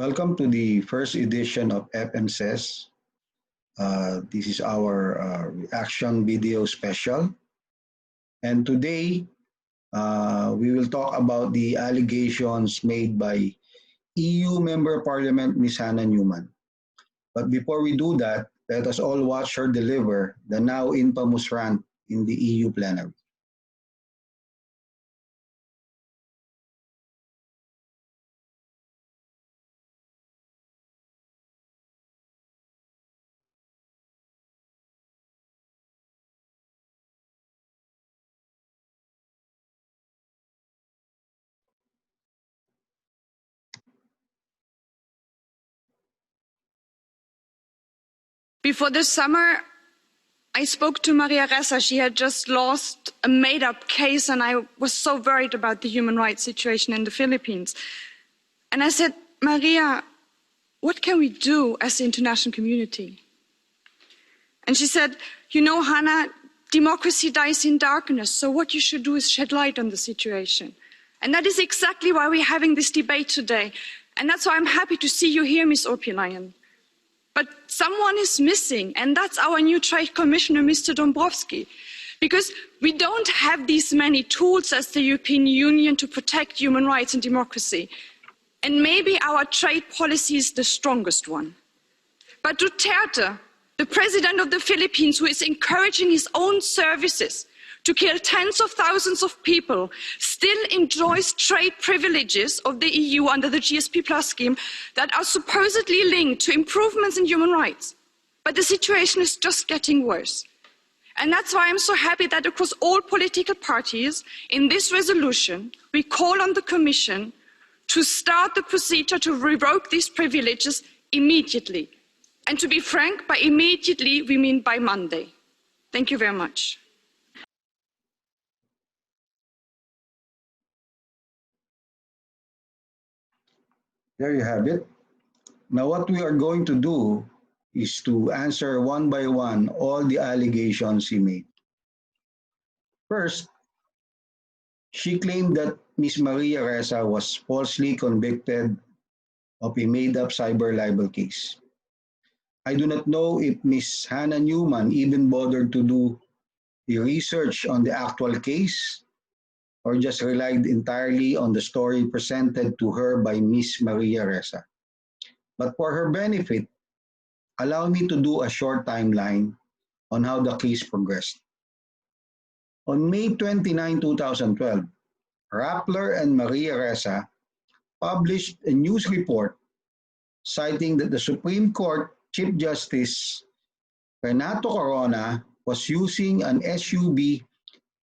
Welcome to the first edition of FMSays. This is our reaction video special. And today, we will talk about the allegations made by EU Member Parliament Ms. Hannah Neumann. But before we do that, let us all watch her deliver the now infamous rant in the EU plenary. Before the summer, I spoke to Maria Ressa. She had just lost a made-up case, and I was so worried about the human rights situation in the Philippines. And I said, Maria, what can we do as the international community? And she said, you know, Hannah, democracy dies in darkness, so what you should do is shed light on the situation. And that is exactly why we're having this debate today. And that's why I'm happy to see you here, Ms. Urpilainen. But someone is missing, and that's our new Trade Commissioner, Mr. Dombrovskis, because we don't have these many tools as the European Union to protect human rights and democracy. And maybe our trade policy is the strongest one. But Duterte, the president of the Philippines, who is encouraging his own services to kill tens of thousands of people, still enjoys trade privileges of the EU under the GSP Plus scheme that are supposedly linked to improvements in human rights. But the situation is just getting worse. And that's why I'm so happy that across all political parties in this resolution, we call on the Commission to start the procedure to revoke these privileges immediately. And to be frank, by immediately, we mean by Monday. Thank you very much. There you have it. Now what we are going to do is to answer one by one all the allegations he made. First, she claimed that Ms. Maria Ressa was falsely convicted of a made-up cyber libel case. I do not know if Ms. Hannah Neumann even bothered to do the research on the actual case or just relied entirely on the story presented to her by Ms. Maria Ressa. But for her benefit, allow me to do a short timeline on how the case progressed. On May 29, 2012, Rappler and Maria Ressa published a news report citing that the Supreme Court Chief Justice Renato Corona was using an SUV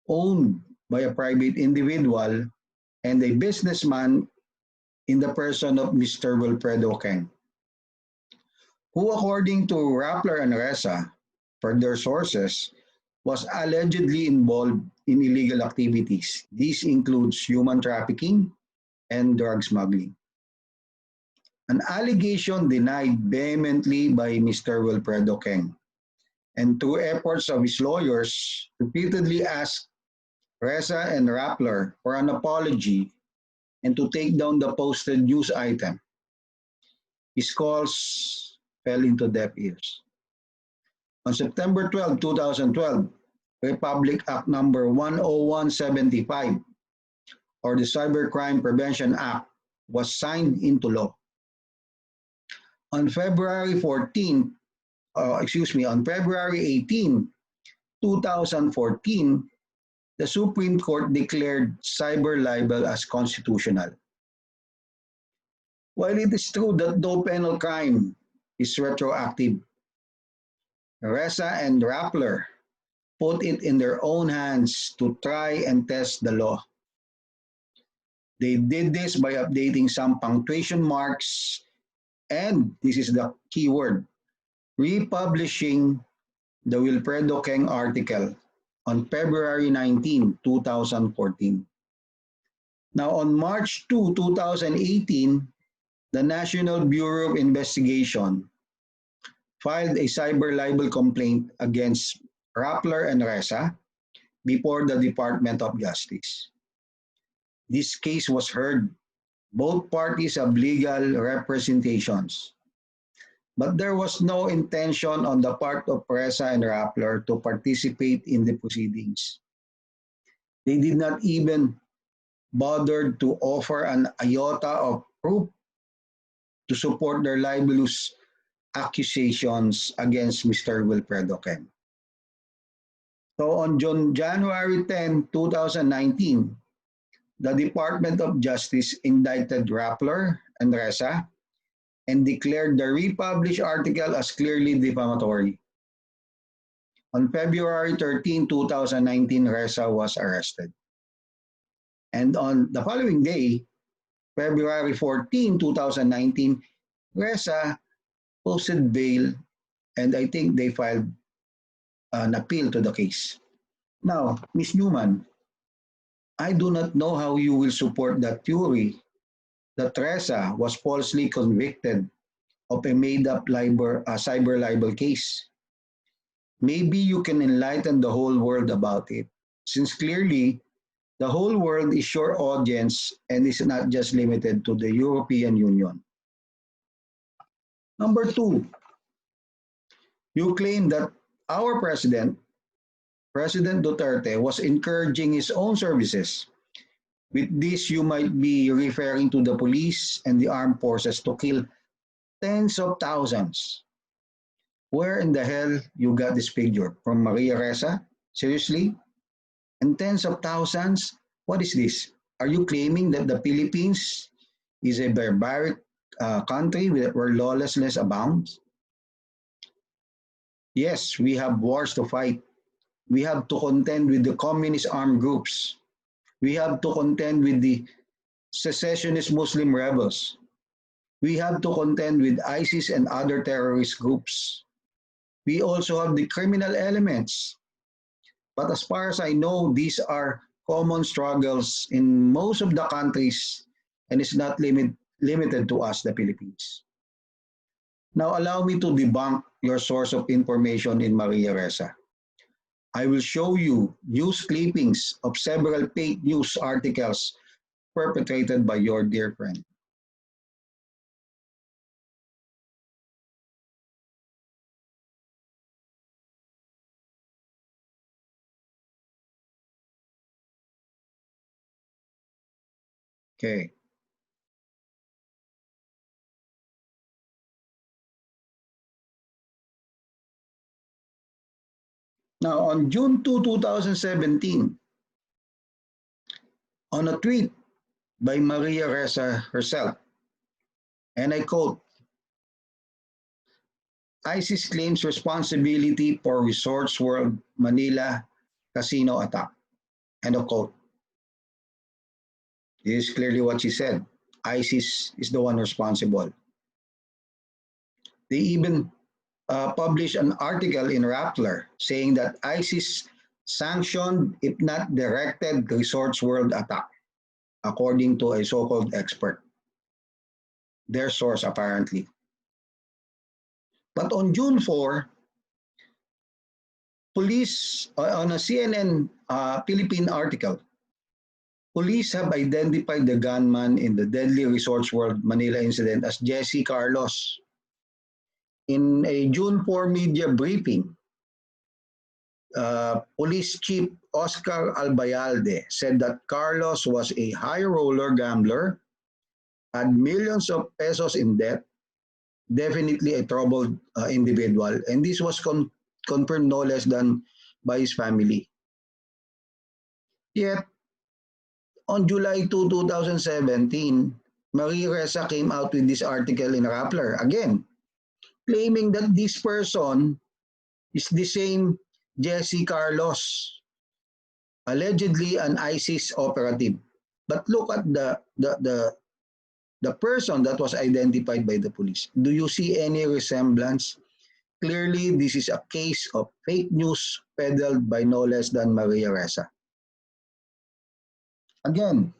owned by a private individual and a businessman in the person of Mr. Wilfredo Keng, who, according to Rappler and Ressa, per their sources, was allegedly involved in illegal activities. This includes human trafficking and drug smuggling. An allegation denied vehemently by Mr. Wilfredo Keng, and through efforts of his lawyers, repeatedly asked Ressa and Rappler for an apology and to take down the posted news item. His calls fell into deaf ears. On September 12, 2012, Republic Act number 10175, or the Cybercrime Prevention Act, was signed into law. On February 18, 2014, the Supreme Court declared cyber libel as constitutional. While it is true that no penal crime is retroactive, Ressa and Rappler put it in their own hands to try and test the law. They did this by updating some punctuation marks and, this is the key word, republishing the Wilfredo Keng article on February 19, 2014. Now, on March 2, 2018, the National Bureau of Investigation filed a cyber libel complaint against Rappler and Ressa before the Department of Justice. This case was heard Both parties have legal representations. But there was no intention on the part of Reza and Rappler to participate in the proceedings. They did not even bother to offer an iota of proof to support their libelous accusations against Mr. Wilfredo Kem. So on January 10, 2019, the Department of Justice indicted Rappler and Reza and declared the republished article as clearly defamatory. On February 13, 2019, Reza was arrested. And on the following day, February 14, 2019, Reza posted bail, and I think they filed an appeal to the case. Now, Ms. Neumann, I do not know how you will support the theory that Reza was falsely convicted of a made-up cyber libel case. Maybe you can enlighten the whole world about it, since clearly the whole world is your audience and is not just limited to the European Union. Number two, you claim that our president, President Duterte, was encouraging his own services. With this, you might be referring to the police and the armed forces to kill tens of thousands. Where in the hell you got this figure? From Maria Ressa? Seriously? And tens of thousands? What is this? Are you claiming that the Philippines is a barbaric country where lawlessness abounds? Yes, we have wars to fight. We have to contend with the communist armed groups. We have to contend with the secessionist Muslim rebels. We have to contend with ISIS and other terrorist groups. We also have the criminal elements. But as far as I know, these are common struggles in most of the countries and it's not limited to us, the Philippines. Now allow me to debunk your source of information in Maria Ressa. I will show you news clippings of several fake news articles perpetrated by your dear friend. Okay. Now, on June 2, 2017, on a tweet by Maria Ressa herself, and I quote, ISIS claims responsibility for Resorts World Manila casino attack. End of quote. This is clearly what she said. ISIS is the one responsible. They even published an article in Rappler saying that ISIS sanctioned, if not directed, Resorts World attack, according to a so-called expert. Their source, apparently. But on June 4, police, on a CNN Philippine article, police have identified the gunman in the deadly Resorts World Manila incident as Jesse Carlos. In a June 4 media briefing, Police Chief Oscar Albayalde said that Carlos was a high roller gambler, had millions of pesos in debt, definitely a troubled individual, and this was confirmed no less than by his family. Yet, on July 2, 2017, Maria Ressa came out with this article in Rappler, again, claiming that this person is the same Jesse Carlos, allegedly an ISIS operative. But look at the person that was identified by the police. Do you see any resemblance? Clearly, this is a case of fake news peddled by no less than Maria Ressa. Again,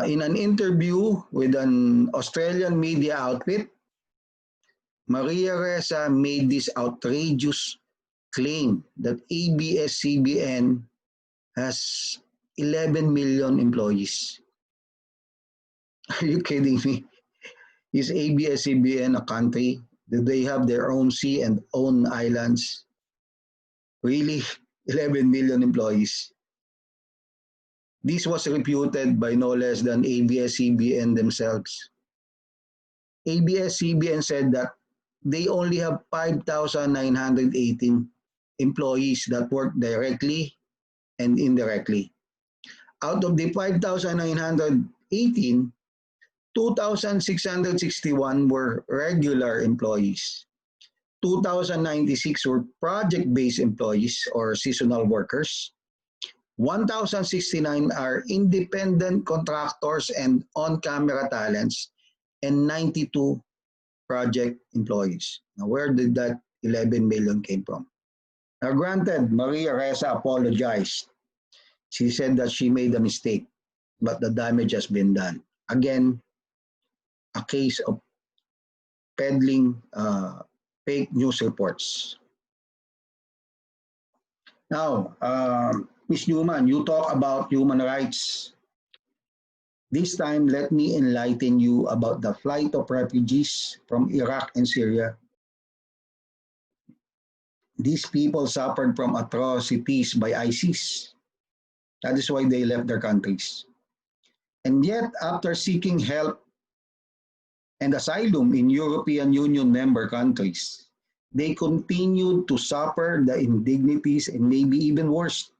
in an interview with an Australian media outlet, Maria Ressa made this outrageous claim that ABS-CBN has 11 million employees. Are you kidding me? Is ABS-CBN a country? Do they have their own sea and own islands? Really? 11 million employees. This was refuted by no less than ABS-CBN themselves. ABS-CBN said that they only have 5,918 employees that work directly and indirectly. Out of the 5,918, 2,661 were regular employees. 2,096 were project-based employees or seasonal workers. 1,069 are independent contractors and on-camera talents, and 92 project employees. Now, where did that 11 million came from? Now, granted, Maria Ressa apologized. She said that she made a mistake, but the damage has been done. Again, a case of peddling fake news reports. Now, Ms. Neumann, you talk about human rights. This time, let me enlighten you about the flight of refugees from Iraq and Syria. These people suffered from atrocities by ISIS. That is why they left their countries. And yet, after seeking help and asylum in European Union member countries, they continued to suffer the indignities and maybe even worse.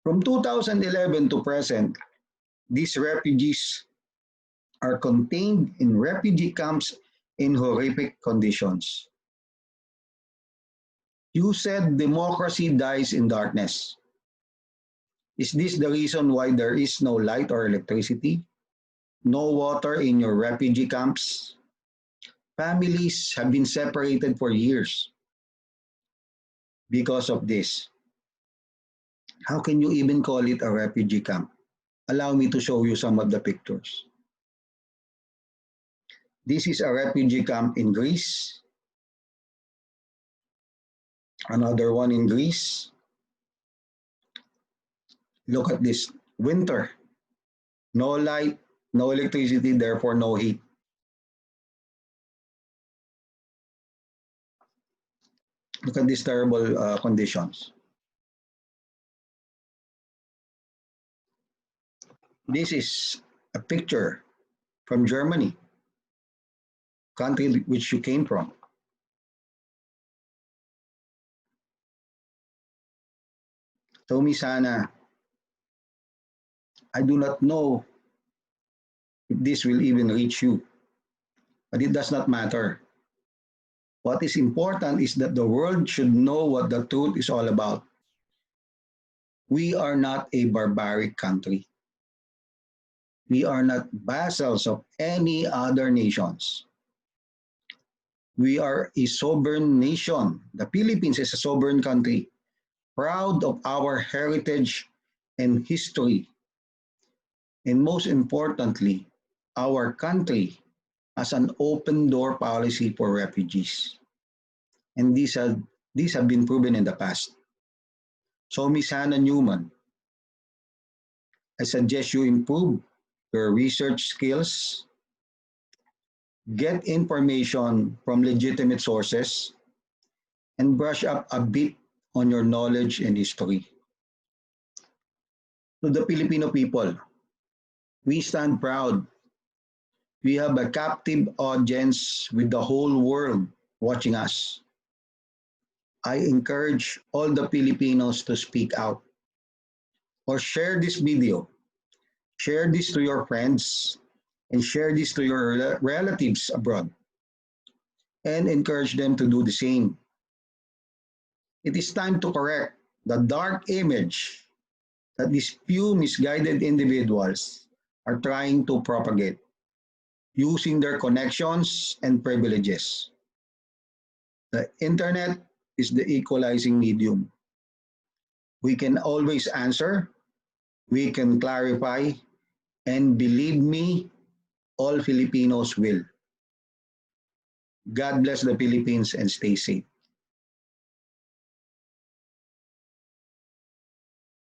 From 2011 to present, these refugees are contained in refugee camps in horrific conditions. You said democracy dies in darkness. Is this the reason why there is no light or electricity? No water in your refugee camps? Families have been separated for years because of this. How can you even call it a refugee camp? Allow me to show you some of the pictures. This is a refugee camp in Greece. Another one in Greece. Look at this. Winter. No light, no electricity, therefore no heat. Look at these terrible conditions. This is a picture from Germany, country which you came from. Tomi Sana, I do not know if this will even reach you, but it does not matter. What is important is that the world should know what the truth is all about. We are not a barbaric country. We are not vassals of any other nations. We are a sovereign nation. The Philippines is a sovereign country, proud of our heritage and history. And most importantly, our country has an open door policy for refugees. And these have been proven in the past. So, Ms. Hannah Neumann, I suggest you improve your research skills, get information from legitimate sources, and brush up a bit on your knowledge and history. To the Filipino people, we stand proud. We have a captive audience with the whole world watching us. I encourage all the Filipinos to speak out or share this video. Share this to your friends and share this to your relatives abroad and encourage them to do the same. It is time to correct the dark image that these few misguided individuals are trying to propagate using their connections and privileges. The internet is the equalizing medium. We can always answer, we can clarify, and believe me, all Filipinos will. God bless the Philippines and stay safe.